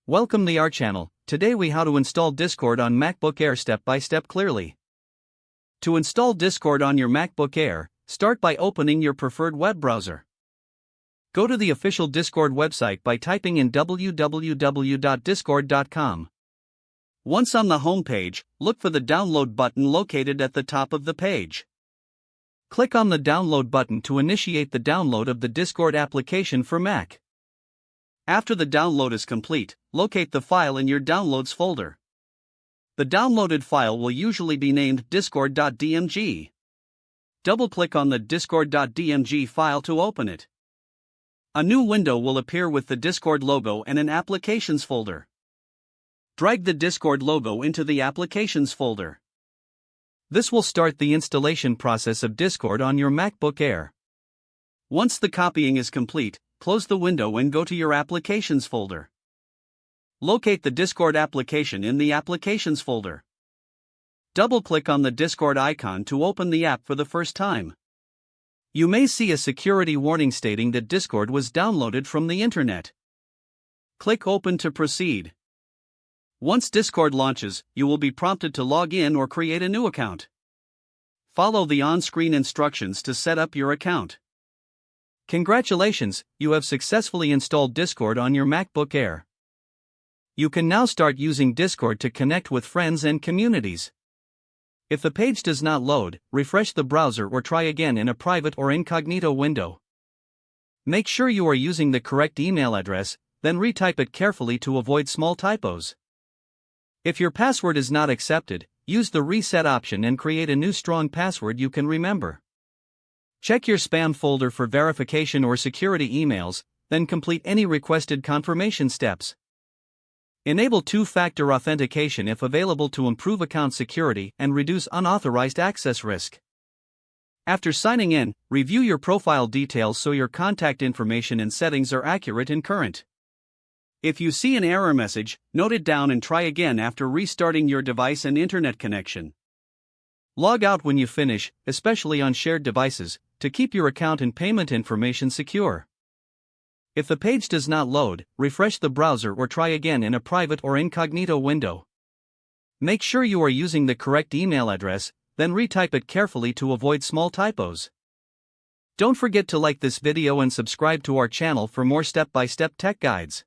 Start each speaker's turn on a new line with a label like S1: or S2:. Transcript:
S1: Welcome to our channel. Today we how to install Discord on MacBook Air step by step clearly. To install Discord on your MacBook Air, start by opening your preferred web browser. Go to the official Discord website by typing in www.discord.com. Once on the home page, look for the download button located at the top of the page. Click on the download button to initiate the download of the Discord application for Mac. After the download is complete, locate the file in your Downloads folder. The downloaded file will usually be named discord.dmg. Double-click on the discord.dmg file to open it. A new window will appear with the Discord logo and an Applications folder. Drag the Discord logo into the Applications folder. This will start the installation process of Discord on your MacBook Air. Once the copying is complete, close the window and go to your Applications folder. Locate the Discord application in the Applications folder. Double-click on the Discord icon to open the app for the first time. You may see a security warning stating that Discord was downloaded from the internet. Click Open to proceed. Once Discord launches, you will be prompted to log in or create a new account. Follow the on-screen instructions to set up your account. Congratulations, you have successfully installed Discord on your MacBook Air. You can now start using Discord to connect with friends and communities. If the page does not load, refresh the browser or try again in a private or incognito window. Make sure you are using the correct email address, then retype it carefully to avoid small typos. If your password is not accepted, use the reset option and create a new strong password you can remember. Check your spam folder for verification or security emails, then complete any requested confirmation steps. Enable two-factor authentication if available to improve account security and reduce unauthorized access risk. After signing in, review your profile details so your contact information and settings are accurate and current. If you see an error message, note it down and try again after restarting your device and internet connection. Log out when you finish, especially on shared devices, to keep your account and payment information secure. If the page does not load, refresh the browser or try again in a private or incognito window. Make sure you are using the correct email address, then retype it carefully to avoid small typos. Don't forget to like this video and subscribe to our channel for more step-by-step tech guides.